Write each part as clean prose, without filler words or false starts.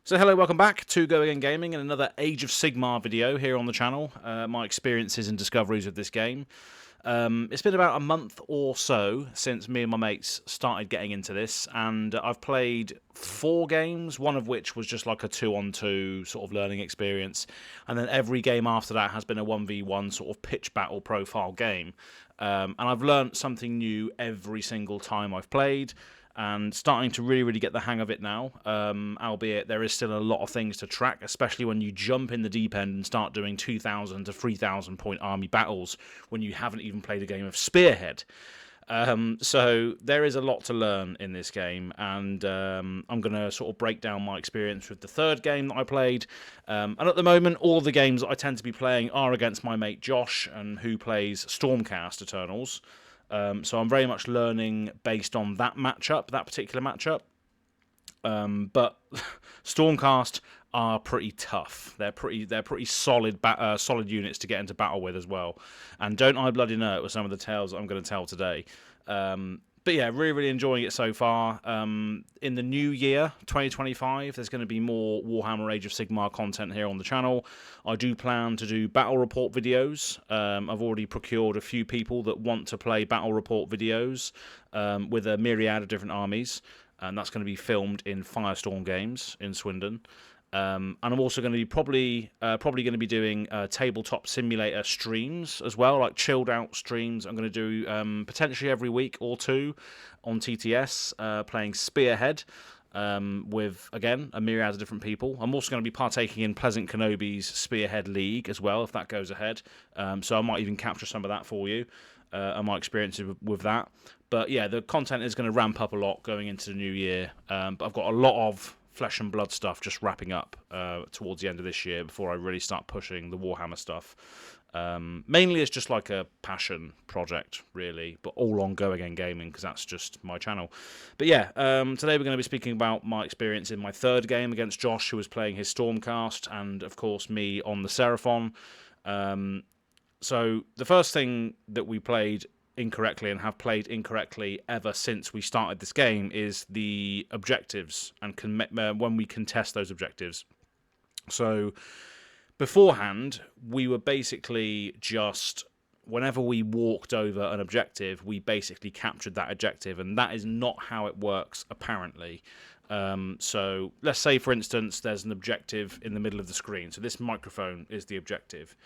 So hello, welcome back to Go Again Gaming and another Age of Sigmar video here on the channel. My experiences and discoveries of this game. It's been about a month or so since me and my mates started getting into this, and I've played 4 games, one of which was just like a 2-on-2 sort of learning experience, and then every game after that has been a 1v1 sort of pitch battle profile game. And I've learnt something new every single time I've played, and starting to really get the hang of it now, albeit there is still a lot of things to track, especially when you jump in the deep end and start doing 2,000 to 3,000 point army battles when you haven't even played a game of Spearhead. So there is a lot to learn in this game, and I'm going to sort of break down my experience with the third game that I played. And at the moment, all the games that I tend to be playing are against my mate Josh, and who plays Stormcast Eternals. So I'm very much learning based on that matchup, that particular matchup. But Stormcast are pretty tough. They're pretty solid solid units to get into battle with as well. And don't I bloody know it with some of the tales that I'm going to tell today. But yeah, really enjoying it so far. In the new year, 2025, there's going to be more Warhammer Age of Sigmar content here on the channel. I do plan to do battle report videos. I've already procured a few people that want to play battle report videos with a myriad of different armies. And that's going to be filmed in Firestorm Games in Swindon. And I'm also going to be probably going to be doing tabletop simulator streams as well, like chilled out streams. I'm going to do potentially every week or two on TTS, playing Spearhead with, again, a myriad of different people. I'm also going to be partaking in Pleasant Kenobi's Spearhead League as well, if that goes ahead. So I might even capture some of that for you and my experiences with that. But yeah, the content is going to ramp up a lot going into the new year. But I've got a lot of flesh and blood stuff just wrapping up towards the end of this year before I really start pushing the Warhammer stuff. Mainly it's just like a passion project, really, but all on Go Again Gaming because that's just my channel. But yeah, today we're going to be speaking about my experience in my third game against Josh, who was playing his Stormcast, and of course me on the Seraphon. So the first thing that we played incorrectly and have played incorrectly ever since we started this game is the objectives and when we contest those objectives. So beforehand, we were basically just, whenever we walked over an objective, we basically captured that objective, and that is not how it works, apparently. So let's say, for instance, there's an objective in the middle of the screen. So this microphone is the objective.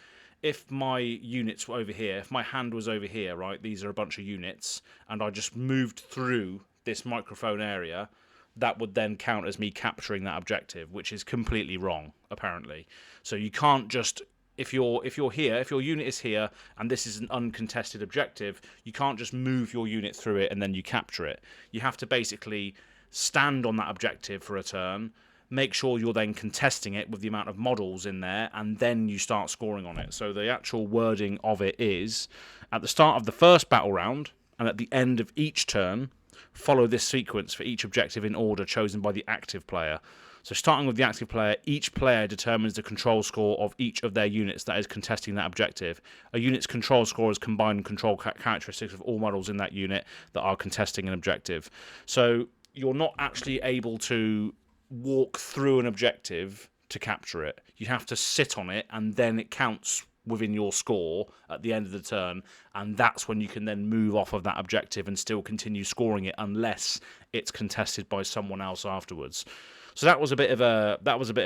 If my units were over here, if my hand was over here, right, these are a bunch of units, and I just moved through this microphone area, that would then count as me capturing that objective, which is completely wrong, apparently. So you can't just, if you're here, if your unit is here, and this is an uncontested objective, you can't just move your unit through it and then you capture it. You have to basically stand on that objective for a turn, make sure you're then contesting it with the amount of models in there, and then you start scoring on it. So the actual wording of it is, at the start of the first battle round, and at the end of each turn, follow this sequence for each objective in order chosen by the active player. So starting with the active player, each player determines the control score of each of their units that is contesting that objective. A unit's control score is combined control characteristics of all models in that unit that are contesting an objective. So you're not actually able to walk through an objective to capture it. You have to sit on it, and then it counts within your score at the end of the turn, and that's when you can then move off of that objective and still continue scoring it, unless it's contested by someone else afterwards. So that was a bit of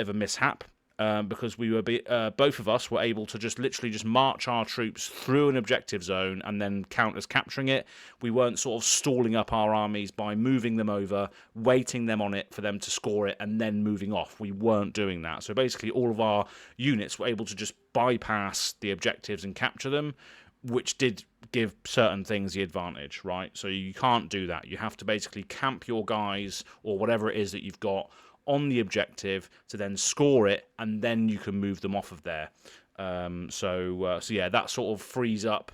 a mishap. Because we were both of us were able to just literally just march our troops through an objective zone and then count as capturing it. We weren't sort of stalling up our armies by moving them over, waiting them on it for them to score it, and then moving off. We weren't doing that. So basically all of our units were able to just bypass the objectives and capture them, which did give certain things the advantage, right? So you can't do that. You have to basically camp your guys or whatever it is that you've got on the objective to then score it, and then you can move them off of there. So yeah, that sort of frees up,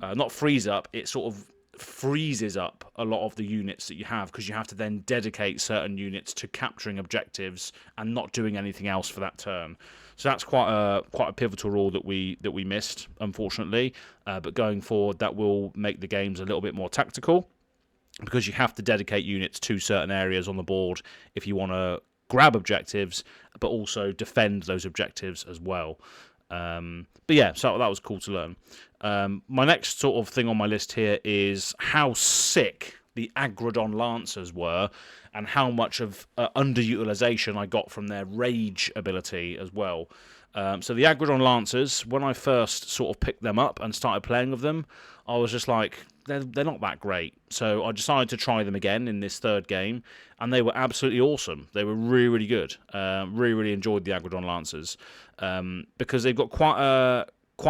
not frees up, it sort of freezes up a lot of the units that you have, because you have to then dedicate certain units to capturing objectives and not doing anything else for that turn. So that's quite a pivotal rule that we missed, unfortunately. But going forward, that will make the games a little bit more tactical, because you have to dedicate units to certain areas on the board if you want to grab objectives, but also defend those objectives as well. But yeah, so that was cool to learn. My next sort of thing on my list here is how sick the Agrodon Lancers were, and how much of underutilization I got from their rage ability as well. So the Agrodon Lancers, when I first sort of picked them up and started playing with them, I was just like, they're not that great. So I decided to try them again in this third game, and they were absolutely awesome. They were really, really good. Really enjoyed the Agrodon Lancers because they've got quite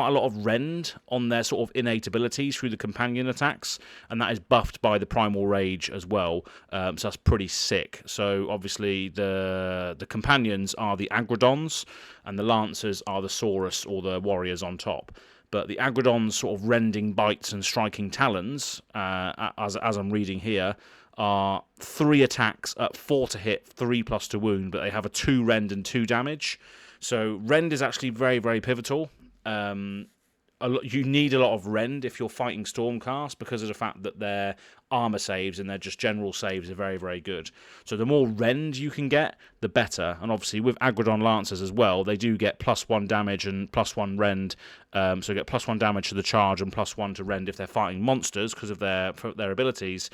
a lot of rend on their sort of innate abilities through the companion attacks, and that is buffed by the Primal Rage as well. So that's pretty sick. So obviously the companions are the Agrodons, and the Lancers are the Saurus or the warriors on top. But the Agrodon's sort of rending bites and striking talons, as I'm reading here, are 3 attacks at 4 to hit, 3+ to wound, but they have a 2 rend and 2 damage. So rend is actually very, very pivotal. You need a lot of rend if you're fighting Stormcast, because of the fact that their armor saves and their just general saves are very, very good. So the more rend you can get, the better. And obviously with Agrodon Lancers as well, they do get +1 damage and +1 rend. So you get +1 damage to the charge and +1 to rend if they're fighting monsters because of their abilities.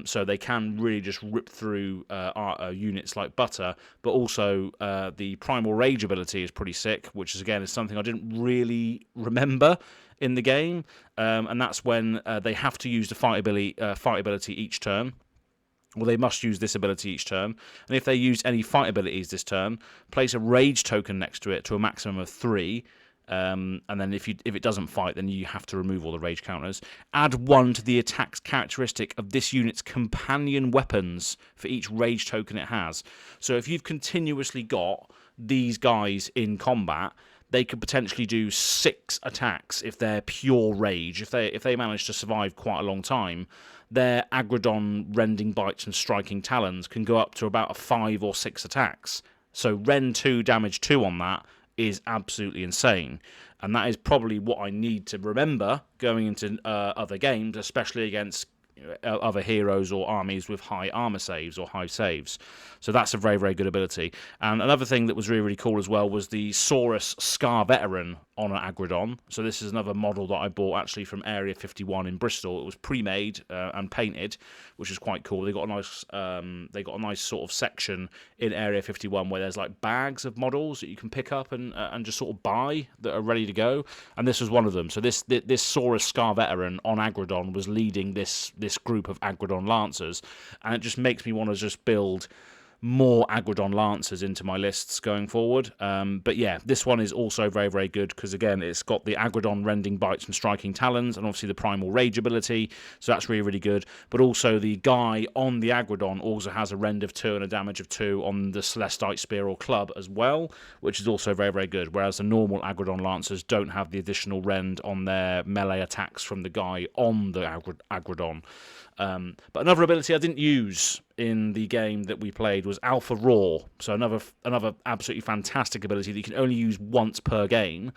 So they can really just rip through units like butter. But also the Primal Rage ability is pretty sick, which is again is something I didn't really remember in the game, and that's when they have to use the fight ability each turn. Well, they must use this ability each turn, and if they use any fight abilities this turn, place a rage token next to it to a maximum of 3. And then if it doesn't fight, then you have to remove all the rage counters. Add 1 to the attack's characteristic of this unit's companion weapons for each rage token it has. So if you've continuously got these guys in combat, they could potentially do 6 attacks if they're pure rage. If they manage to survive quite a long time, their Agrodon rending bites and striking talons can go up to about a 5 or 6 attacks. So rend 2, damage 2 on that is absolutely insane. And that is probably what I need to remember going into other games, especially against other heroes or armies with high armor saves or high saves. So that's a very, very good ability. And another thing that was really, really cool as well was the Saurus Scar Veteran on an Agrodon. So this is another model that I bought actually from Area 51 in Bristol. It was pre-made and painted, which is quite cool. They got a nice sort of section in Area 51 where there's like bags of models that you can pick up and just sort of buy that are ready to go. And this was one of them. So this Saurus Scar Veteran on Agrodon was leading this group of Agrodon Lancers, and it just makes me want to just build more Agrodon Lancers into my lists going forward. But yeah, this one is also very, very good because, again, it's got the Agrodon rending bites and striking talons, and obviously the Primal Rage ability, so that's really, really good. But also the guy on the Agrodon also has a rend of 2 and a damage of 2 on the Celestite Spear or Club as well, which is also very, very good, whereas the normal Agrodon Lancers don't have the additional rend on their melee attacks from the guy on the Agrodon. But another ability I didn't use in the game that we played was Alpha Roar. So another absolutely fantastic ability that you can only use once per game.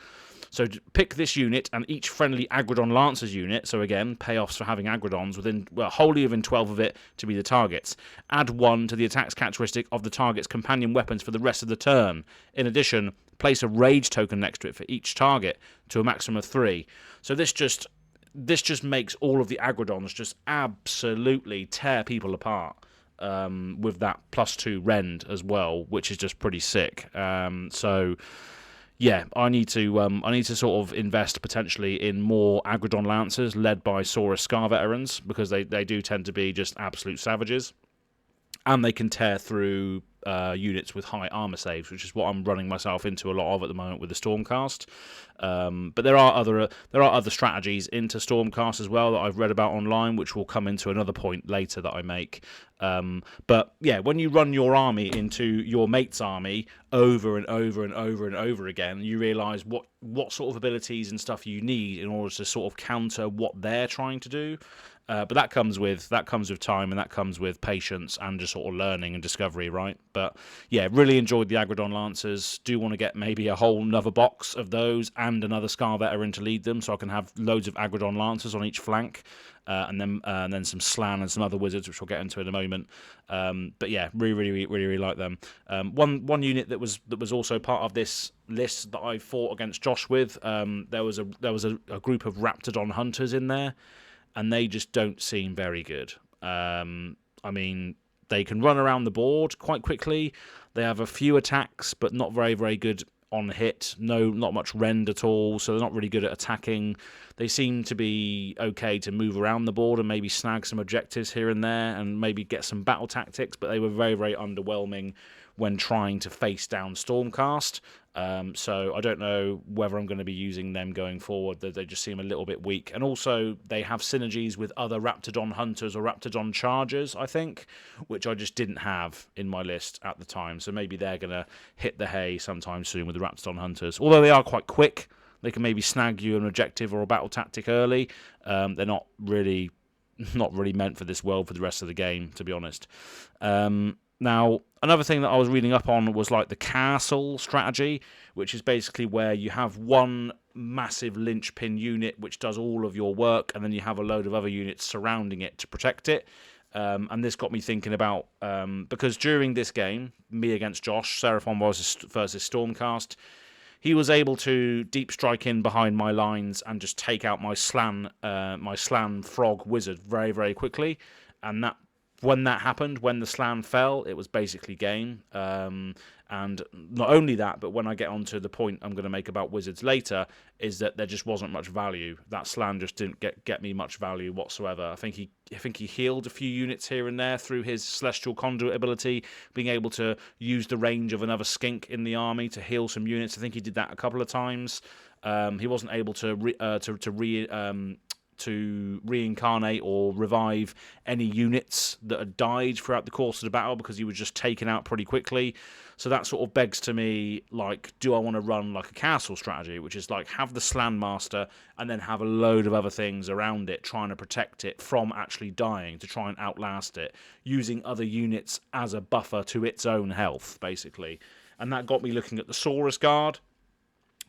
So pick this unit and each friendly Agrodon Lancers unit. So again, payoffs for having Agrodons wholly within 12 of it to be the targets. Add 1 to the attack's characteristic of the target's companion weapons for the rest of the turn. In addition, place a rage token next to it for each target to a maximum of 3. So this just makes all of the Agrodons just absolutely tear people apart with that +2 rend as well, which is just pretty sick. So yeah, I need to sort of invest potentially in more Agrodon Lancers led by Saurus Scar Veterans, because they do tend to be just absolute savages, and they can tear through units with high armor saves, which is what I'm running myself into a lot of at the moment with the Stormcast. But there are other strategies into Stormcast as well that I've read about online, which will come into another point later that I make. But yeah, when you run your army into your mate's army over and over and over and over again, you realise what sort of abilities and stuff you need in order to sort of counter what they're trying to do. But that comes with time, and that comes with patience and just sort of learning and discovery, right? But yeah, really enjoyed the Agrodon Lancers. Do want to get maybe a whole another box of those and another Scar Veteran to lead them, so I can have loads of Agrodon Lancers on each flank, and then some Slan and some other wizards, which we'll get into in a moment. But yeah, really like them. One unit that was also part of this list that I fought against Josh with. There was a group of Raptidon Hunters in there, and they just don't seem very good. I mean, they can run around the board quite quickly. They have a few attacks, but not very good on hit. Not much rend at all, so they're not really good at attacking. They seem to be okay to move around the board and maybe snag some objectives here and there and maybe get some battle tactics, but they were very underwhelming when trying to face down Stormcast. So I don't know whether I'm going to be using them going forward. They just seem a little bit weak. And also, they have synergies with other Raptidon Hunters or Raptidon Chargers, I think, which I just didn't have in my list at the time. So maybe they're going to hit the hay sometime soon with the Raptidon Hunters. Although they are quite quick, they can maybe snag you an objective or a battle tactic early. They're not really meant for this world for the rest of the game, to be honest. Now, another thing that I was reading up on was like the castle strategy, which is basically where you have one massive linchpin unit which does all of your work, and then you have a load of other units surrounding it to protect it. And this got me thinking about, because during this game, me against Josh, Seraphon versus Stormcast, he was able to deep strike in behind my lines and just take out my Slan Frog Wizard very quickly, and when that happened, when the Slan fell, it was basically game. And not only that, but when I get onto the point I'm going to make about wizards later, is that there just wasn't much value. That Slan just didn't get me much value whatsoever. I think he healed a few units here and there through his Celestial Conduit ability, being able to use the range of another skink in the army to heal some units. I think he did that a couple of times. He wasn't able to reincarnate or revive any units that had died throughout the course of the battle because he was just taken out pretty quickly. So that sort of begs to me, like, do I want to run like a castle strategy, which is like have the Slan Master and then have a load of other things around it trying to protect it from actually dying, to try and outlast it, using other units as a buffer to its own health, basically. And that got me looking at the Saurus Guard,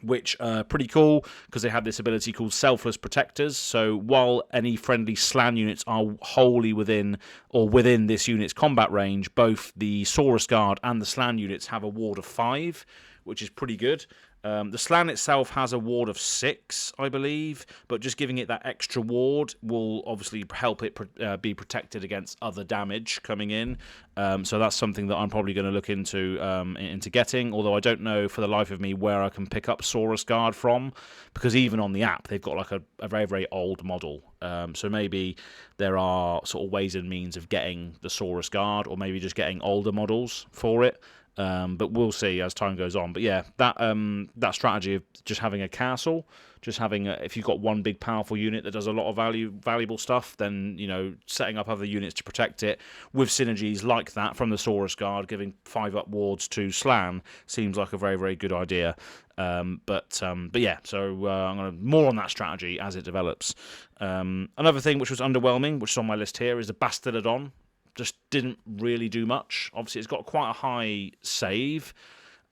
which are pretty cool because they have this ability called Selfless Protectors. So while any friendly Slan units are wholly within this unit's combat range, both the Saurus Guard and the Slan units have a ward of 5, which is pretty good. The Slan itself has a ward of 6, I believe, but just giving it that extra ward will obviously help it be protected against other damage coming in. So that's something that I'm probably going to look into getting, although I don't know for the life of me where I can pick up Saurus Guard from, because even on the app, they've got like a very old model. So maybe there are sort of ways and means of getting the Saurus Guard, or maybe just getting older models for it. But we'll see as time goes on. But yeah, that strategy of just having a castle, just having if you've got one big powerful unit that does a lot of valuable stuff, then setting up other units to protect it with synergies like that from the Saurus Guard, giving 5-up wards to Slan seems like a very good idea. But yeah, so I'm going to more on that strategy as it develops. Another thing which was underwhelming, which is on my list here, is the Bastillodon. Just didn't really do much. Obviously, it's got quite a high save,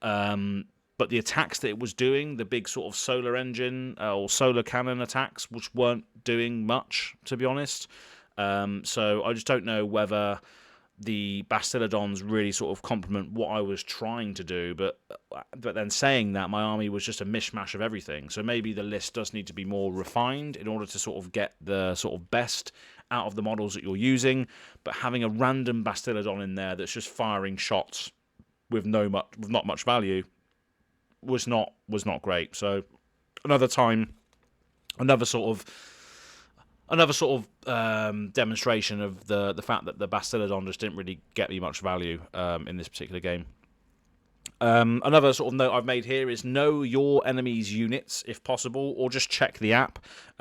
but the attacks that it was doing, the big sort of solar engine or solar cannon attacks, which weren't doing much, to be honest. So I just don't know whether the Bastillodons really sort of complement what I was trying to do, but then saying that, my army was just a mishmash of everything. So maybe the list does need to be more refined in order to sort of get the sort of best out of the models that you're using, but having a random Bastillodon in there that's just firing shots with not much value was not great. So another sort of demonstration of the fact that the Bastillodon just didn't really get me much value in this particular game. Another sort of note I've made here is know your enemy's units if possible, or just check the app.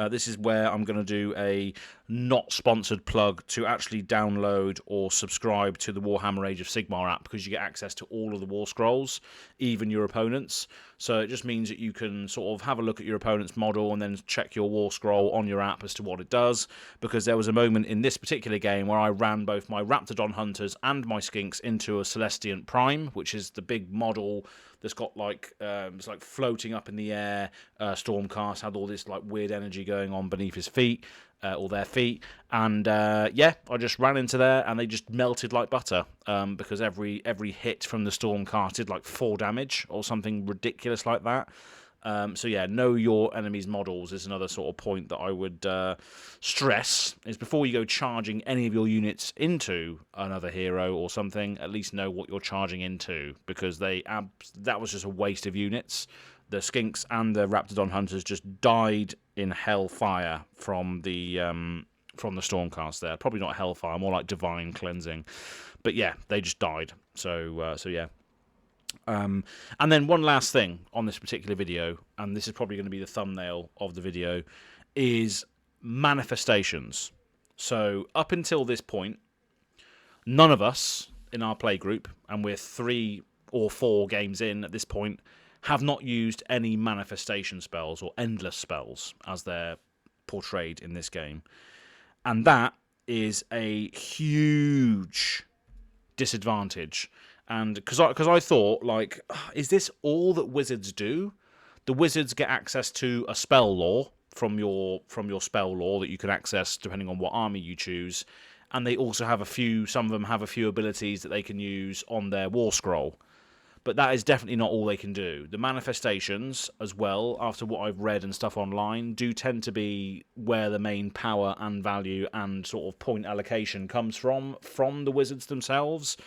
This is where I'm going to do a not sponsored plug to actually download or subscribe to the Warhammer Age of Sigmar app, because you get access to all of the war scrolls, even your opponents. So it just means that you can sort of have a look at your opponent's model and then check your war scroll on your app as to what it does, because there was a moment in this particular game where I ran both my Raptidon Hunters and my Skinks into a Celestiant Prime, which is the big model that's got like it's like floating up in the air. Stormcast had all this like weird energy going on beneath his feet, or their feet, and yeah, I just ran into there and they just melted like butter, because every hit from the Stormcast did like 4 damage or something ridiculous like that. So yeah, know your enemy's models is another sort of point that I would stress, is before you go charging any of your units into another hero or something, at least know what you're charging into, because that was just a waste of units. The Skinks and the Raptidon Hunters just died in hellfire from the Stormcast there. Probably not hellfire, more like divine cleansing. But yeah, they just died. So yeah. And then one last thing on this particular video, and this is probably going to be the thumbnail of the video, is manifestations. So up until this point, none of us in our play group, and we're 3 or 4 games in at this point, have not used any manifestation spells or endless spells as they're portrayed in this game. And that is a huge disadvantage. And because I thought, like, is this all that wizards do? The wizards get access to a spell lore from your spell lore that you can access depending on what army you choose, and they also have some of them have a few abilities that they can use on their war scroll. But that is definitely not all they can do. The manifestations, as well, after what I've read and stuff online, do tend to be where the main power and value and sort of point allocation comes from the wizards themselves.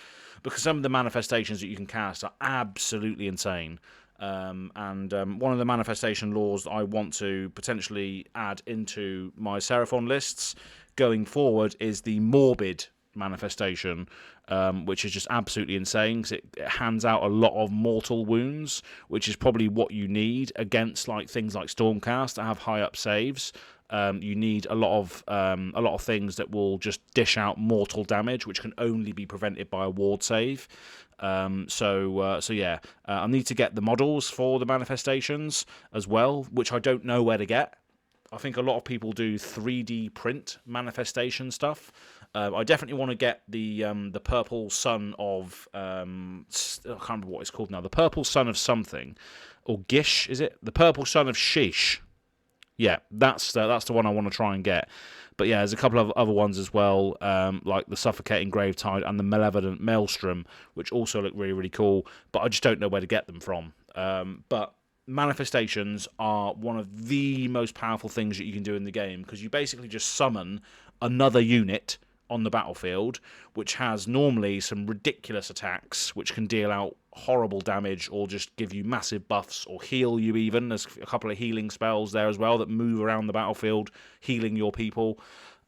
Because some of the manifestations that you can cast are absolutely insane. One of the manifestation laws that I want to potentially add into my Seraphon lists going forward is the morbid manifestation, which is just absolutely insane, because it hands out a lot of mortal wounds, which is probably what you need against like things like Stormcast that have high up saves. You need a lot of things that will just dish out mortal damage, which can only be prevented by a ward save. So yeah, I need to get the models for the manifestations as well, which I don't know where to get. I think a lot of people do 3D print manifestation stuff. I definitely want to get the purple sun of I can't remember what it's called now. The purple sun of something, or Gish, is it? The purple sun of Sheesh. Yeah, that's the one I want to try and get. But yeah, there's a couple of other ones as well, like the Suffocating Gravetide and the Malevolent Maelstrom, which also look really, really cool. But I just don't know where to get them from. But manifestations are one of the most powerful things that you can do in the game, because you basically just summon another unit on the battlefield, which has normally some ridiculous attacks, which can deal out horrible damage or just give you massive buffs or heal you even. There's a couple of healing spells there as well that move around the battlefield, healing your people.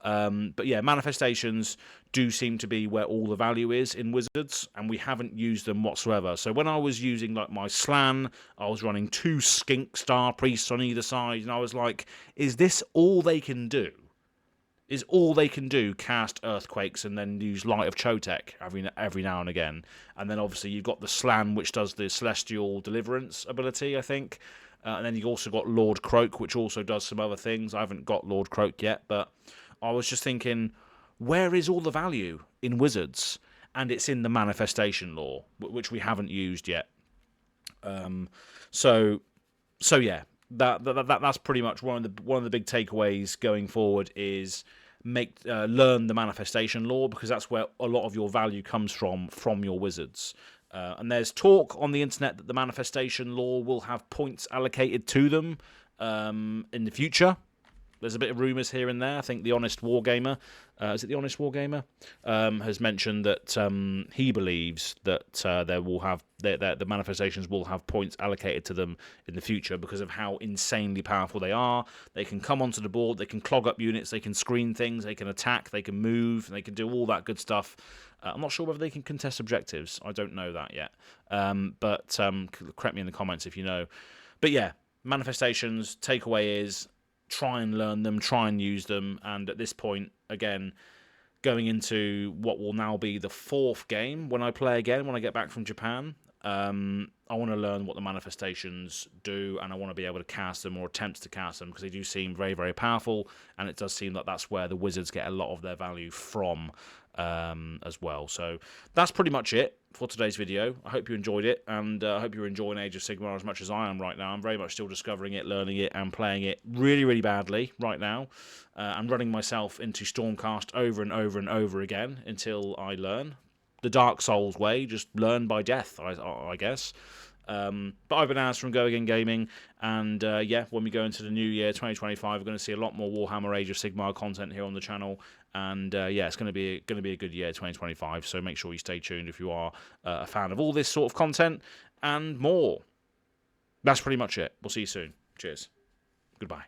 But yeah, manifestations do seem to be where all the value is in Wizards, and we haven't used them whatsoever. So when I was using like my Slan, I was running 2 Skink Star Priests on either side, and I was like, is this all they can do? Is all they can do cast Earthquakes and then use Light of Chotek every now and again? And then obviously you've got the Slan, which does the Celestial Deliverance ability, I think. And then you've also got Lord Croak, which also does some other things. I haven't got Lord Croak yet, but I was just thinking, where is all the value in Wizards? And it's in the manifestation lore, which we haven't used yet. So yeah, that's pretty much one of the big takeaways going forward is learn the manifestation lore, because that's where a lot of your value comes from your wizards. And there's talk on the internet that the manifestation lore will have points allocated to them in the future. There's a bit of rumours here and there. I think the Honest Wargamer, is it the Honest Wargamer, has mentioned that he believes that the manifestations will have points allocated to them in the future because of how insanely powerful they are. They can come onto the board, they can clog up units, they can screen things, they can attack, they can move, they can do all that good stuff. I'm not sure whether they can contest objectives. I don't know that yet. But correct me in the comments if you know. But yeah, manifestations, takeaway is try and learn them, try and use them. And at this point, again, going into what will now be the 4th game when I play again, when I get back from Japan, I want to learn what the manifestations do, and I want to be able to cast them or attempt to cast them because they do seem very, very powerful, and it does seem that that's where the wizards get a lot of their value from as well. So that's pretty much it for today's video. I hope you enjoyed it, and I hope you're enjoying Age of Sigmar as much as I am right now. I'm very much still discovering it, learning it, and playing it really, really badly right now. I'm running myself into Stormcast over and over and over again until I learn. The Dark Souls way, just learn by death, I guess. But I've been As from Go Again Gaming, and yeah, when we go into the new year, 2025, we're going to see a lot more Warhammer Age of Sigmar content here on the channel, and yeah, it's going to be a good year, 2025. So make sure you stay tuned if you are a fan of all this sort of content and more. That's pretty much it. We'll see you soon. Cheers. Goodbye.